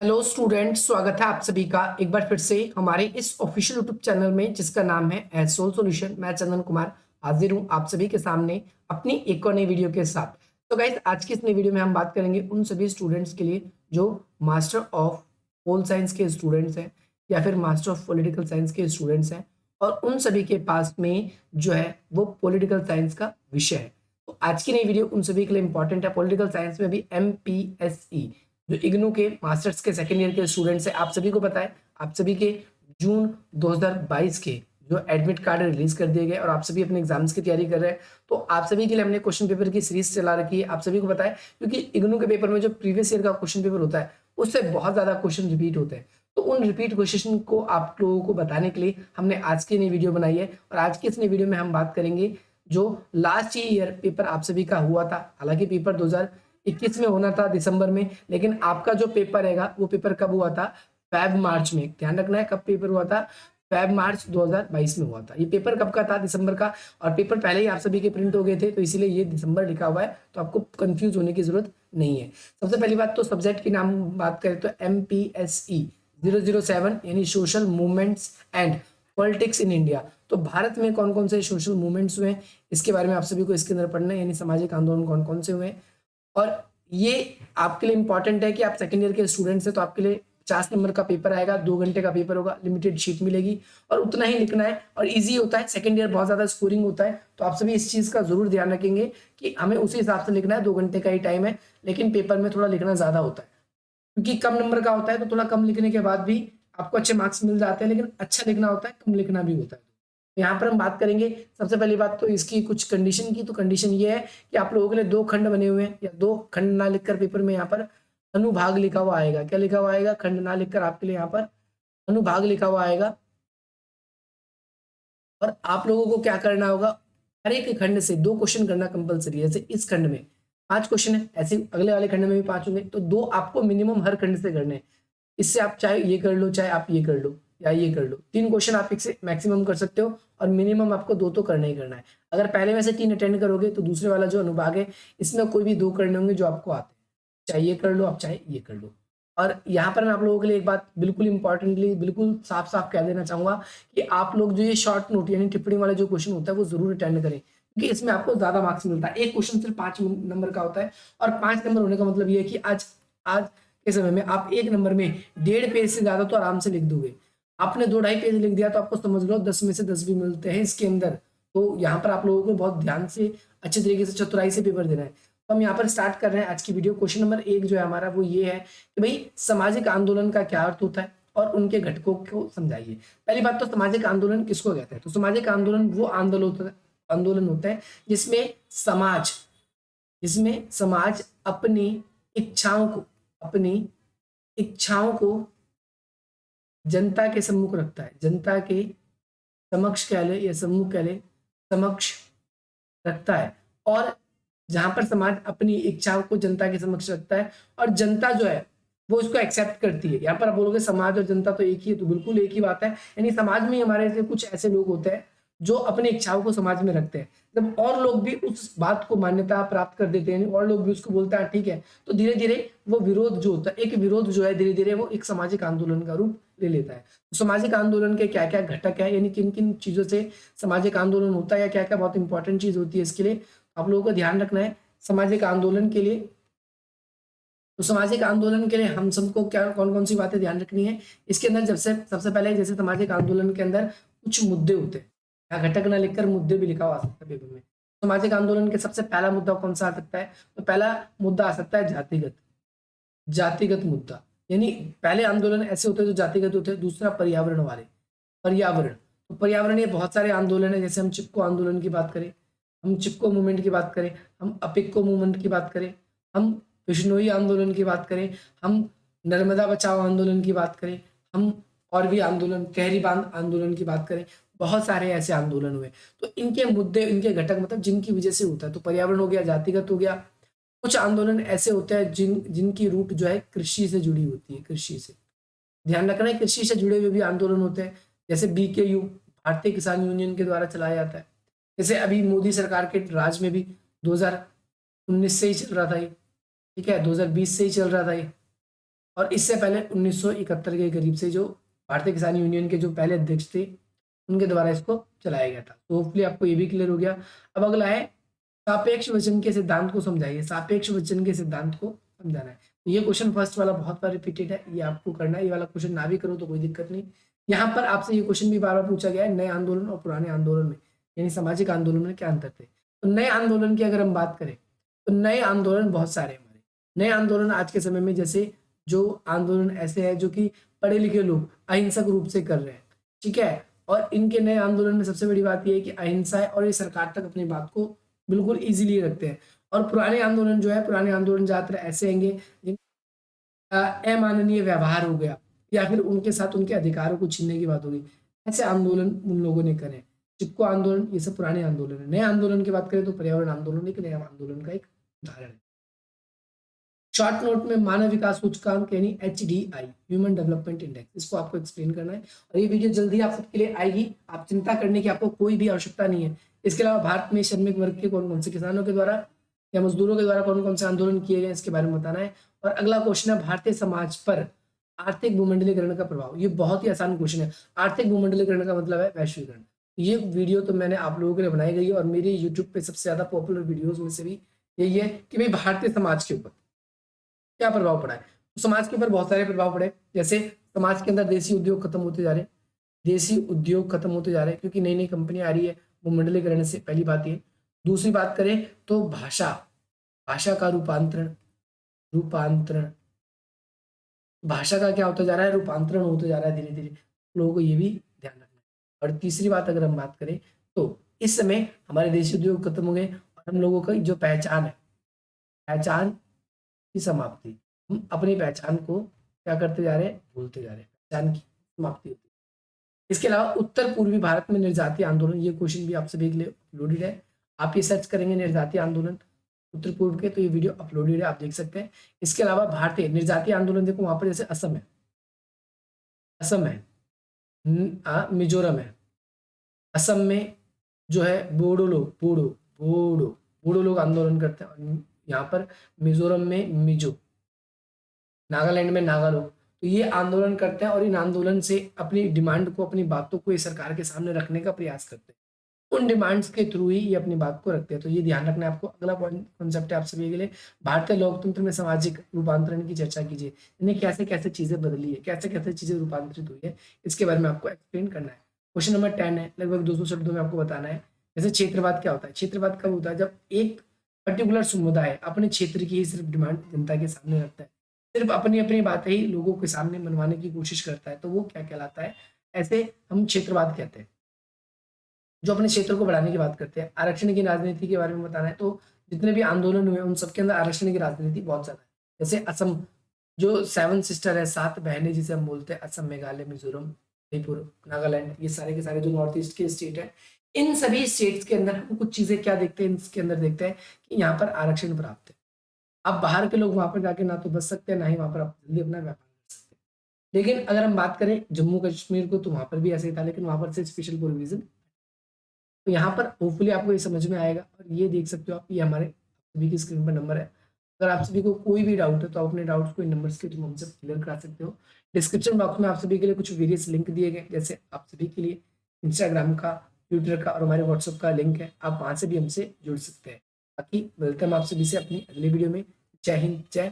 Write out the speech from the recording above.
Hello students, स्वागत है आप सभी का एक बार फिर से हमारे इस ऑफिशियल यूट्यूब चैनल में जिसका नाम है एसोल सॉल्यूशन। मैं चंदन कुमार हाजिर हूं आप सभी के सामने अपनी एक और नई वीडियो के साथ। तो गाइस, आज की इस नई वीडियो में हम बात करेंगे उन सभी स्टूडेंट्स के लिए जो मास्टर ऑफ पोल साइंस के स्टूडेंट्स हैं या फिर मास्टर ऑफ पॉलिटिकल साइंस के स्टूडेंट्स हैं और उन सभी के पास में जो है वो पॉलिटिकल साइंस का विषय है। तो आज की नई वीडियो उन सभी के लिए इंपॉर्टेंट है। पॉलिटिकल साइंस में भी MPSE जो इग्नू के मास्टर्स के सेकेंड ईयर के स्टूडेंट्स हैं, आप सभी को पता है आप सभी के जून 2022 के जो एडमिट कार्ड रिलीज कर दिए गए और आप सभी अपने एग्जाम्स की तैयारी कर रहे हैं। तो आप सभी के लिए हमने क्वेश्चन पेपर की सीरीज चला रखी है। आप सभी को पता है क्योंकि इग्नू के पेपर में जो प्रीवियस ईयर का क्वेश्चन पेपर होता है उससे बहुत ज्यादा क्वेश्चन रिपीट होते हैं। तो उन रिपीट क्वेश्चन को आप लोगों को बताने के लिए हमने आज की नई वीडियो बनाई है और आज की इस नई वीडियो में हम बात करेंगे जो लास्ट ईयर पेपर आप सभी का हुआ था। हालांकि पेपर 2021 में होना था दिसंबर में, लेकिन आपका जो पेपर रहेगा वो पेपर कब हुआ था? फेब मार्च में। ध्यान रखना है कब पेपर हुआ था, फेब मार्च 2022 में हुआ था। ये पेपर कब का था? दिसंबर का। और पेपर पहले ही आप सभी के प्रिंट हो गए थे तो इसीलिए ये दिसंबर लिखा हुआ है, तो आपको कंफ्यूज होने की जरूरत नहीं है। सबसे पहली बात तो सब्जेक्ट की नाम बात करें तो MPSE 007 यानी social movements and politics in India. तो भारत में कौन कौन से सोशल मूवमेंट्स हुए हैं इसके बारे में आप सभी को इसके अंदर पढ़ना है, यानी सामाजिक आंदोलन कौन कौन से हुए हैं। और ये आपके लिए इंपॉर्टेंट है कि आप सेकेंड ईयर के स्टूडेंट्स हैं तो आपके लिए 50 नंबर का पेपर आएगा, 2 घंटे का पेपर होगा, लिमिटेड शीट मिलेगी और उतना ही लिखना है और इजी होता है। सेकेंड ईयर बहुत ज्यादा स्कोरिंग होता है, तो आप सभी इस चीज का जरूर ध्यान रखेंगे कि हमें उसी हिसाब से लिखना है। 2 घंटे का ही टाइम है, लेकिन पेपर में थोड़ा लिखना ज्यादा होता है क्योंकि कम नंबर का होता है। तो थोड़ा कम लिखने के बाद भी आपको अच्छे मार्क्स मिल जाते हैं, लेकिन अच्छा लिखना होता है, कम लिखना भी होता है। यहाँ पर हम बात करेंगे सबसे पहली बात तो इसकी कुछ कंडीशन की। तो कंडीशन ये है कि आप लोगों के लिए 2 खंड बने हुए हैं, या 2 खंड ना लिखकर पेपर में यहाँ पर अनुभाग लिखा हुआ आएगा। क्या लिखा हुआ आएगा? खंड ना लिखकर आपके लिए यहाँ पर अनुभाग लिखा हुआ आएगा। और आप लोगों को क्या करना होगा, हर एक खंड से 2 क्वेश्चन करना कंपलसरी है। जैसे इस खंड में 5 क्वेश्चन है, ऐसे अगले वाले खंड में भी 5 होंगे, तो 2 आपको मिनिमम हर खंड से करने हैं। इससे आप चाहे ये कर लो, चाहे आप ये कर लो या ये कर लो, 3 क्वेश्चन आप इससे मैक्सिमम कर सकते हो और मिनिमम आपको 2 तो करना ही करना है। अगर पहले में से 3 अटेंड करोगे तो दूसरे वाला जो अनुभाग है इसमें कोई भी 2 करने होंगे जो आपको आते हैं, चाहे ये कर लो आप चाहे ये कर लो। और यहाँ पर मैं आप लोगों के लिए एक बात बिल्कुल इंपॉर्टेंटली बिल्कुल साफ साफ कह देना चाहूंगा कि आप लोग जो ये शॉर्ट नोट यानी टिप्पणी वाला जो क्वेश्चन होता है वो जरूर अटेंड करें, क्योंकि इसमें आपको ज्यादा मार्क्स मिलता है। एक क्वेश्चन सिर्फ 5 नंबर का होता है और 5 नंबर होने का मतलब ये है कि आज आज के समय में आप 1 नंबर में 1.5 पेज से ज्यादा तो आराम से लिख दोगे। आपने 2 ढाई पेज लिख दिया तो आपको समझ लो 10 में से 10 भी मिलते हैं इसके अंदर। तो यहाँ पर आप लोगों को बहुत ध्यान से अच्छे तरीके से चतुराई से पेपर देना है। तो हम यहाँ पर स्टार्ट कर रहे हैं आज की वीडियो। क्वेश्चन नंबर 1 जो है हमारा वो ये है कि भाई सामाजिक आंदोलन का क्या अर्थ होता है और उनके घटकों को समझाइए। पहली बात तो सामाजिक आंदोलन किसको कहते हैं? तो सामाजिक आंदोलन वो आंदोलन होता है जिसमें समाज अपनी इच्छाओं को जनता के सम्मुख रखता है, जनता के समक्ष कह ले या सम्मुख कह ले, समक्ष रखता है। और जहां पर समाज अपनी इच्छाओं को जनता के समक्ष रखता है और जनता जो है वो इसको एक्सेप्ट करती है। यहाँ पर आप बोलोगे समाज और जनता तो एक ही है, तो बिल्कुल एक ही बात है। यानी समाज में हमारे से कुछ ऐसे लोग होते हैं जो अपनी इच्छाओं को समाज में रखते हैं। जब और लोग भी उस बात को मान्यता प्राप्त कर देते हैं और लोग भी उसको बोलते हैं ठीक है, तो धीरे धीरे वो विरोध जो होता है, एक विरोध जो है धीरे धीरे वो एक सामाजिक आंदोलन का रूप ले लेता है। तो सामाजिक आंदोलन के क्या क्या घटक है, यानी किन किन चीजों से सामाजिक आंदोलन होता है या क्या क्या बहुत इंपॉर्टेंट चीज होती है, इसके लिए आप लोगों को ध्यान रखना है। सामाजिक आंदोलन के लिए तो सामाजिक आंदोलन के लिए हम सबको क्या कौन कौन सी बातें ध्यान रखनी है इसके अंदर? जब से सबसे पहले जैसे सामाजिक आंदोलन के अंदर कुछ मुद्दे होते हैं, या घटक ना लिखकर मुद्दे भी लिखा हुआ आ सकता है पेपर में। सामाजिक आंदोलन के सबसे पहला मुद्दा कौन सा आ सकता है? तो पहला मुद्दा आ सकता है जातिगत जातिगत मुद्दा। यानी पहले आंदोलन ऐसे होते हैं जो जातिगत होते हैं। दूसरा पर्यावरण वाले, पर्यावरण। तो पर्यावरणीय बहुत सारे आंदोलन है, जैसे हम चिपको आंदोलन की बात करें, हम चिपको मूवमेंट की बात करें, हम अपिक्को मूवमेंट की बात करें, हम बिश्नोई आंदोलन की बात करें, हम नर्मदा बचाओ आंदोलन की बात करें, हम और भी आंदोलन कहरी बांध आंदोलन की बात करें, बहुत सारे ऐसे आंदोलन हुए। तो इनके मुद्दे, इनके घटक मतलब जिनकी वजह से होता है, तो पर्यावरण हो गया, जातिगत हो गया। कुछ आंदोलन ऐसे होते हैं जिनकी रूट जो है कृषि से जुड़ी होती है, कृषि से। ध्यान रखना है कृषि से जुड़े हुए भी आंदोलन होते हैं, जैसे BKU भारतीय किसान यूनियन के द्वारा चलाया जाता है। जैसे अभी मोदी सरकार के राज में भी 2019 से ही चल रहा था ये, ठीक है, 2020 से ही चल रहा था ये। और इससे पहले 1971 के करीब से जो भारतीय किसान यूनियन के जो पहले अध्यक्ष थे उनके द्वारा इसको चलाया गया था। तो होपफुली आपको ये भी क्लियर हो गया। अब अगला है सापेक्ष वचन के सिद्धांत को समझाइए। सापेक्ष वचन के सिद्धांत को समझाना है। तो ये क्वेश्चन फर्स्ट वाला बहुत बार रिपीटेड है, ये आपको करना है। ये वाला क्वेश्चन ना भी करो तो कोई दिक्कत नहीं। यहाँ पर आपसे ये क्वेश्चन भी बार बार पूछा गया है, नए आंदोलन और पुराने आंदोलन में यानी सामाजिक आंदोलन में क्या अंतर थे। तो नए आंदोलन की अगर हम बात करें तो नए आंदोलन बहुत सारे हमारे नए आंदोलन आज के समय में, जैसे जो आंदोलन ऐसे है जो कि पढ़े लिखे लोग अहिंसक रूप से कर रहे हैं, ठीक है। और इनके नए आंदोलन में सबसे बड़ी बात यह है कि अहिंसा है और ये सरकार तक अपनी बात को बिल्कुल इजीली रखते हैं। और पुराने आंदोलन जो है, पुराने आंदोलन ज्यादातर ऐसे होंगे जिनका अमाननीय व्यवहार हो गया या फिर उनके साथ उनके अधिकारों को छीनने की बात होगी, ऐसे आंदोलन उन लोगों ने करे। चिपको आंदोलन, ये सब पुराने आंदोलन है। नए आंदोलन की बात करें तो पर्यावरण आंदोलन एक नया आंदोलन का एक उदाहरण है। शॉर्ट नोट में मानव विकास सूचकांक यानी HDI, ह्यूमन डेवलपमेंट इंडेक्स, इसको आपको एक्सप्लेन करना है और ये वीडियो जल्दी आप सबके लिए आएगी। आप चिंता करने की आपको कोई भी आवश्यकता नहीं है। इसके अलावा भारत में श्रमिक वर्ग के कौन कौन से किसानों के द्वारा या मजदूरों के द्वारा कौन कौन से आंदोलन किए गए इसके बारे में बताना है। और अगला क्वेश्चन है भारतीय समाज पर आर्थिक भूमंडलीकरण का प्रभाव। ये बहुत ही आसान क्वेश्चन है। आर्थिक भूमंडलीकरण का मतलब है वैश्वीकरण। ये वीडियो तो मैंने आप लोगों के लिए बनाई गई है और मेरी यूट्यूब पे सबसे ज्यादा पॉपुलर वीडियोज में से भी यही है कि भाई भारतीय समाज के ऊपर क्या प्रभाव पड़ा है। तो समाज के ऊपर बहुत सारे प्रभाव पड़े, जैसे समाज के अंदर देसी उद्योग खत्म होते जा रहे हैं, देसी उद्योग खत्म होते जा रहे हैं क्योंकि नई नई कंपनियां आ रही है भूमंडलीकरण से, पहली बात ये। दूसरी बात करें तो भाषा, भाषा का रूपांतरण, रूपांतरण भाषा का क्या होता जा रहा है, रूपांतरण होते जा रहा है धीरे धीरे, लोगों को ये भी ध्यान रखना है। और तीसरी बात अगर हम बात करें तो इस समय हमारे देशी उद्योग खत्म हो गए और हम लोगों की जो पहचान है, पहचान की समाप्ति, हम अपनी पहचान को क्या करते जा रहे हैं, भूलते जा रहे हैं, पहचान की समाप्ति होती है। इसके अलावा उत्तर पूर्वी भारत में निर्जातीय आंदोलन, ये क्वेश्चन भी आप सभी के लिए अपलोडेड है। आप ये सर्च करेंगे निर्जातीय आंदोलन उत्तर पूर्व के तो ये वीडियो अपलोडेड है, आप देख सकते हैं। इसके अलावा भारतीय निर्जातीय आंदोलन देखो वहां पर जैसे असम है, असम है, मिजोरम है, असम में जो है बोडो लोग, बोडो बोडो बोडो लोग आंदोलन करते हैं। और यहाँ पर मिजोरम में मिजो, नागालैंड में नागा लोग, तो ये आंदोलन करते हैं और इन आंदोलन से अपनी डिमांड को, अपनी बातों को ये सरकार के सामने रखने का प्रयास करते हैं। उन डिमांड्स के थ्रू ही ये अपनी बात को रखते हैं। तो ये ध्यान रखना है आपको। अगला कॉन्सेप्ट है आप सभी के लिए, भारतीय लोकतंत्र में सामाजिक रूपांतरण की चर्चा कीजिए। इन्हें कैसे कैसे चीजें बदली है, कैसे कैसे चीजें रूपांतरित हुई है, इसके बारे में आपको एक्सप्लेन करना है। क्वेश्चन नंबर 10 है, लगभग 200 शब्दों में आपको बताना है। जैसे क्षेत्रवाद क्या होता है, क्षेत्रवाद कब होता है, जब एक पर्टिकुलर समुदाय अपने क्षेत्र की ही सिर्फ डिमांड जनता के सामने रखता है, सिर्फ अपनी अपनी बातें ही लोगों के सामने मनवाने की कोशिश करता है, तो वो क्या कहलाता है, ऐसे हम क्षेत्रवाद कहते हैं। जो अपने क्षेत्र को बढ़ाने की बात करते हैं। आरक्षण की राजनीति के बारे में बताना है तो जितने भी आंदोलन हुए उन सबके अंदर आरक्षण की राजनीति बहुत ज्यादा है। जैसे असम, जो 7 सिस्टर है, 7 बहनें जिसे हम बोलते हैं, असम, मेघालय, मिजोरम, मणिपुर, नागालैंड, ये सारे के सारे जो नॉर्थ ईस्ट के स्टेट है, इन सभी स्टेट्स के अंदर हम कुछ चीजें क्या देखते हैं, इसके अंदर देखते हैं कि यहाँ पर आरक्षण प्राप्त है। अब बाहर के लोग वहां पर जाके ना तो बच सकते हैं, ना ही वहां पर आप जल्दी अपना व्यापार कर सकते हैं। लेकिन अगर हम बात करें जम्मू कश्मीर को तो वहां पर भी ऐसे ही था, लेकिन वहां पर से स्पेशल प्रोविजन। तो यहाँ पर होपफुली आपको ये समझ में आएगा। और ये देख सकते हो आप, ये हमारे सभी की स्क्रीन पर नंबर है। अगर आप सभी को कोई भी डाउट है तो आप अपने डाउट्स को इन नंबर्स के थ्रू हमसे क्लियर करा सकते हो। डिस्क्रिप्शन बॉक्स में आप सभी के लिए कुछ वेरियस लिंक दिए गए, जैसे आप सभी के लिए इंस्टाग्राम का, ट्विटर का और हमारे व्हाट्सएप का लिंक है, आप वहाँ से भी हमसे जुड़ सकते हैं। बाकी मिलते हैं हम आप सभी से अपनी अगली वीडियो में। जय हिंद, जय